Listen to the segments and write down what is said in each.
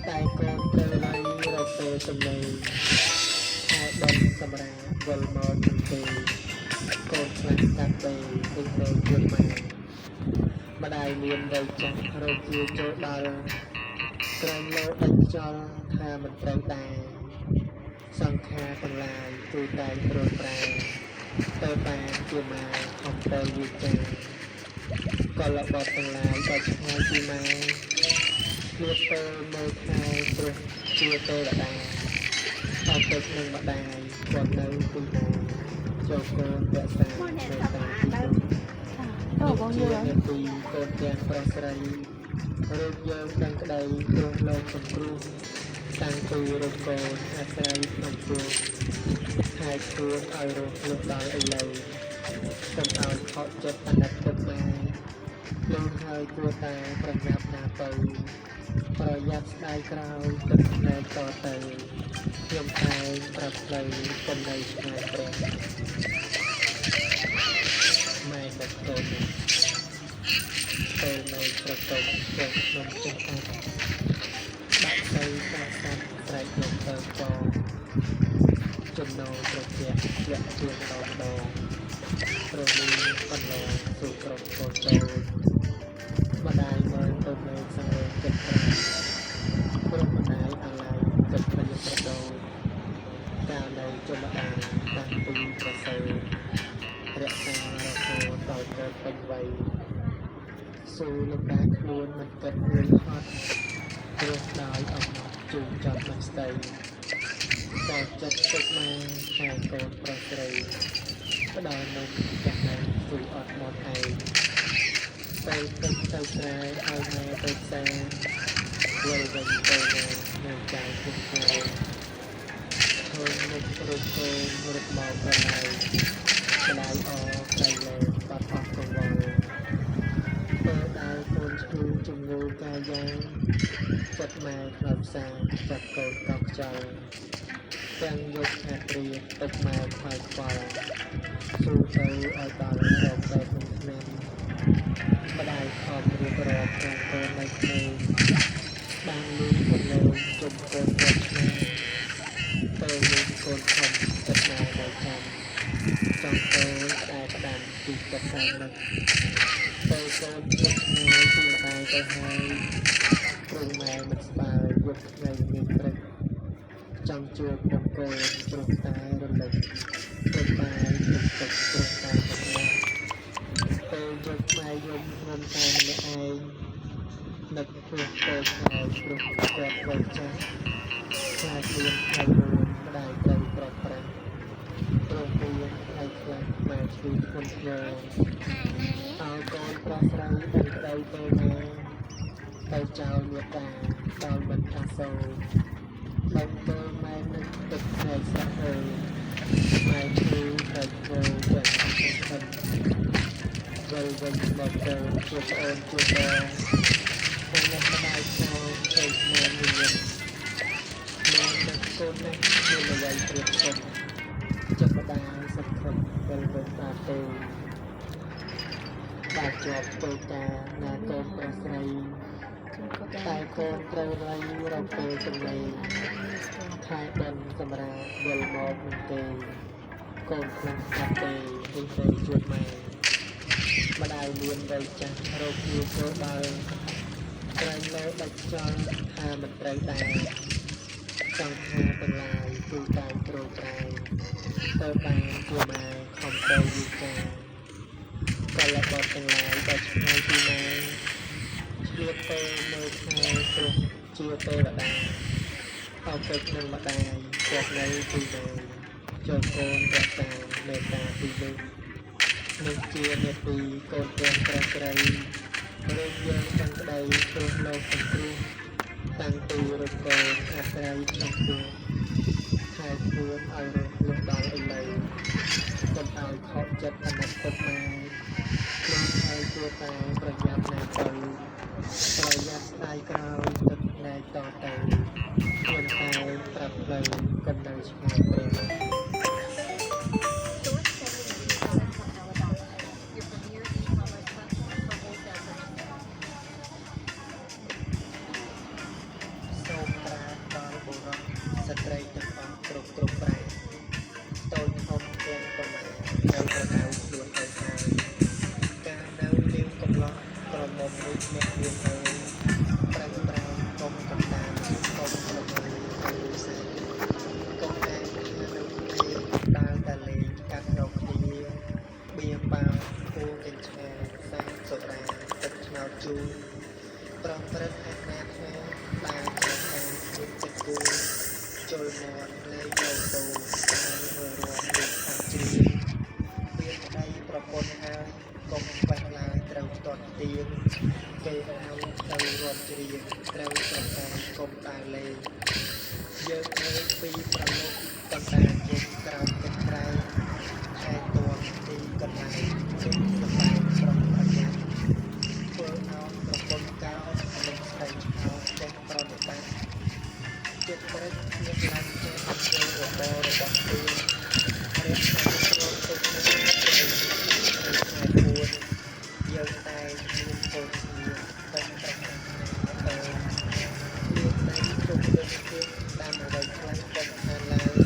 តែកូនត្រូវឲ្យរកពេលចំណេញហើយបនសម្រាប់វល់មកទាំងពីរកូនខ្លះកាត់ទៅទិញទៅជួនម៉ែម្ដាយមានវ័យចាស់រកជាចូលដល់ក្រែងលោដាច់ខ្យល់ថាមិនត្រូវដែរសង្ខារទាំងឡាយគឺតែព្រោះប្រែទៅបានជាម៉ែខំទៅវិចារក៏លបត់ទាំងឡាយដល់ឆ្ងាយពីម៉ែលៀបទៅមើលខែព្រោះជាទៅដដែលអត់ទៅនឹងម្ដាយគាត់នៅពីណាចូលកូនរក្សានៅតាមអូបងយល់ពីកូនទាំងប្រុសស្រីរូបយើងទាំងក្តីព្រោះលោកសង្គ្រោះតាំងពីរកូនអាស្រ័យក្នុងជួបហើយខ្លួនឲ្យរស់លុះដល់ឥឡូវកុំឲ្យខកចិត្តអាណិតទឹកម៉ែលុះហើយគួរតែប្រញាប់ណាទៅប្រយ័ត្នស្ដាយក្រោយទឹកផ្នែកតទៅខ្ញុំតែប្រាប់ផ្លូវកុំនៅឆ្ងាយព្រះម៉ែដឹកកូនពេលនៅប្រកបជាខ្ញុំជិះអត់ដាក់ទៅសាសាត់ស្រែកយកទៅកងចំណោត្រជាលាក់ជាម្ដងព្រមមានបន្លងสู่ក្រុមកូនតូចម្ដាយមើលទៅមើលសង្វេគចិត្តប្រាព្រមម្ដាយអាឡ័យចិត្តប្រយ័ត្នប្រដោកាលនៅជំម្ដាយតាំងពីប្រសើររក្សារហូតដល់កើតពេញវ័យស៊ូលំដាខ្លួនមិនគិតរួចហត់ព្រោះដោយអំណត់ជូនចាប់មិនស្ដីក៏ចិត្តទុកមកហើយកូនប្រុសស្រីផ្ដល់នំចាស់ណាស់ជួយអត់មកឯងទៅទឹកទៅស្រែឲ្យម៉ែទៅផ្សារវិលវិញទៅនៅចៅគុំក្រោយឃើញមុខរូបកូនរត់មកក្រៅម្ដាយអក្រៃលែងបាត់អស់កង្វល់ពេលដែលកូនឈឺជំងឺកាយយ៉ាងចិត្តម៉ែខ្លោចផ្សាចាប់កូនកោកខ្យល់ទាំងយកខាត់រៀបទឹកម៉ែខ្វាយខ្វល់ស៊ូទៅឲ្យដល់រកបែបមិនស្មានម្ដាយខំរៀបរាប់ខាងកូននៅក្មេងបានលឺកន្លងជុំកូនគាត់ឆ្ងាយទៅមានកូនខំចិត្តម៉ែនៅចាំចង់ទៅស្ដាយផ្ដាំពីចិត្តសានឹកទៅកូនចិត្តឆ្ងាយពីម្ដាយទៅហើយព្រោះម៉ែមិនស្បើយយប់ថ្ងៃមានព្រឹកចង់ជួបមុខកូនព្រោះតែរលឹកព្រោះតែទឹកទឹកព្រោះតែទឹកនេះពេលយកម៉ែយំខ្ញុំតែម្នាក់ឯងនឹកព្រោះកូនហើយព្រោះគាត់វ័យចាស់ខ្លាចមានថ្ងៃមួយម្ដាយត្រូវប្រត់ប្រាស់ព្រោះមានថ្ងៃខ្លះម៉ែឈឺធ្ងន់ធ្ងរឲ្យកូនប្រុសស្រីដឹងក្តីពេលណាទៅចោលមេត្តាដល់មិនអាសូរឡើងទៅម៉ែនឹកទឹកថ្ងៃស្រស់អើយម៉ែឈឺតែធ្វើទាំងអស់ទាំងវិលវិញមកទៅជួបអូនជួបបងខ្ញុំនៅស្ដាយខ្លោទៅមានវិញ្ញាណមកដឹកកូននេះមានអ្វីព្រៀបសុំចិត្តម្ដាយសង្ឃឹមវិលវិញតាទៅបានជាប់ទៅការណាកូនប្រុសស្រីតែកូនត្រូវរៃរកពេលចំណេញខែបិណ្ឌសម្រាប់វិលមកមិនទេកូនខ្លះកាត់ទេពីទៅជួបម៉ែម្ដាយមានវ័យចាស់រកជាចូលដល់ក្រែងលើដាច់ខ្យល់ថាមិនត្រូវដែរសង្ខារទាំងឡាយគឺតែព្រោះប្រែទៅបានជាម៉ែខំទៅវិចារក៏លបត់ទាំងឡាយដល់ឆ្ងាយពីម៉ែឆ្លៀតទៅនៅខែព្រោះជាទៅដដែលអរគុណនឹងម្ដាយគាត់នៅទីនោះចូលកូនរក្សាមេត្តាពីនេះនេះជានេតិកូនទាំងប្រុសស្រីរូបយើងទាំងក្តីព្រោះលោកសង្គ្រោះតាំងពីរកូនអាស្រ័យក្នុងជួបហើយខ្លួនឲ្យរស់លុះដល់ឥឡូវកុំឲ្យខកចិត្តអាណិតទឹកម៉ែខ្លួនហើយគួរតែប្រញាប់ណាទៅប្រយ័ត្នស្ដាយក្រោយទឹកផ្នែកតទៅខ្ញុំតែប្រាប់ផ្លូវកុំនៅឆ្ងាយព្រះសូម ត្រីទាំងអស់គ្រប់ប្រែតូចធំទាំងប៉ុន្មាននៅប្រដៅខ្លួនទៅហើយការនៅលាវកំឡោះក្រមុំមួយអ្នកយើងហើយប្រាំងកុំកណ្ដាលកុំប្រមូលទៅសែកុំតែគ្នានៅគ្នាដើរតែលេងកាត់រកគ្នាបៀបាគូកញ្ឆាសាំសុរាទឹកឆ្នោតជូរប្រំព្រឹត្តអាណាថាដើរចូលតាមជួយចិត្តគូជុលមាត់លេងលោតូតាមមើលរួមដូចខាងជ្រៀងវាប្តីប្រពន្ធហើយកុំបេះឡើយត្រូវតន់ទៀងគេហៅទៅរួមជ្រៀងត្រូវប្រកាយកុំដើរលេងយើងមើលពីប្រឡប់កណ្ដាលជុំក្រោមទឹកក្រែងខែតួទីកន្លែងជុំសបែងប្រុងប្រយ័ត្នធ្វើឲ្យប្រពន្ធកោមិនស្ដីឆ្នោតចេះប្រតិបត្តិចិត្តព្រឹកមានឡើងចេះធ្វើរបររបស់ខ្លួនរៀបចំក្រុមទឹកនឹងត្រូវខ្លួនយើងតែមានកូនមានតែប្រកាសទៅមានតែជុំលើគេតាមអ្វីខ្លះកុំខានឡើយ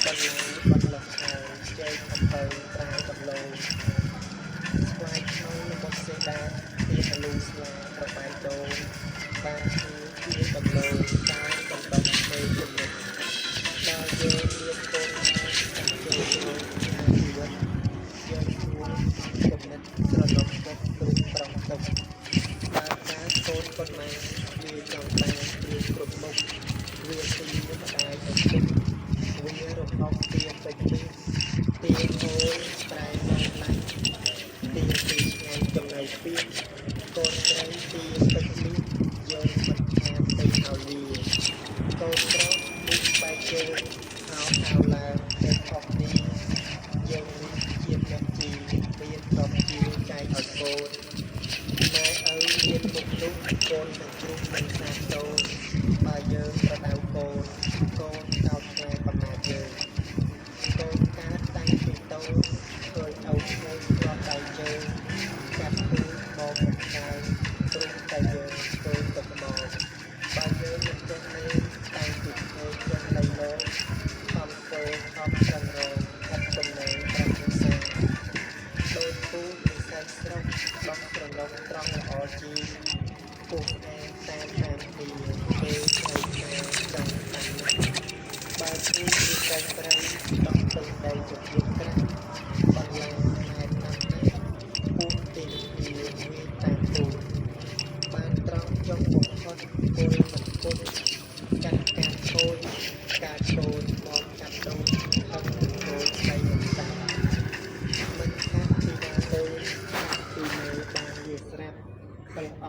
បន្លាយបាត់លះហើយជ័យអំពើប្រាយដំឡូងស្វាយខ្មៅរបស់សេដាទីអលូស្លាប្របាយដូងបានជាដំឡូងតាមដំណំមេចំណុចដល់យើងមានកូនហើយចូលចូលជីវិតយើងជួលគំនិតស្រណុកចិត្តព្រមប្រងទុកបើកាកូនប៉ុន្មានវាចង់តាមព្រៀងគ្រប់មុខវាទីម្ដាយទៅទុកវារំអប់ទៀនទៅពីទៀនហូរប្រែឡើងឡាញ់ទៀនពីឆ្ងាយចំណៅពីកូនស្រីទៀនទឹកនេះយើងមិនខានទៅឲ្យវាកូនប្រុសនេះបែកជើងហៅឡើងទៅខុសនេះយើងនេះជាអ្នកជីមានប្រពជាចែកឲ្យកូនម៉ែឪមានមុខនោះកូននឹងជ្រុះមិនខាតតូនបើយើងប្រដៅកូនកូនកោតឆ្លែកំណាចយើងកូនកើតតាំងពីតូនឃើញឪឈ្មោះគ្រាប់ដៃជើងកាត់ទូមកមិនខានព្រមតែយើងធ្វើទឹកមកបើយើងមិនចេះលេងតាំងពីក្មេងចេះលៃលោខំធ្វើខំប្រឹងរងកាត់ចំណេញប្រាំភាសាដូចពូនិស័យស្រុកបោះប្រឡងត្រង់ល្អជីពុះឯតាមទីគេឆ្លៃឆ្លាចង់តាមបើពូនិស័យប្រៃដោះពេញដីជាជាក្រាស់បន្លាហេតុណាស់ណាពូទីវាតាមពូបានត្រង់ចុះបំផុតគល់មិនគុណកាត់ការខូចការឈូន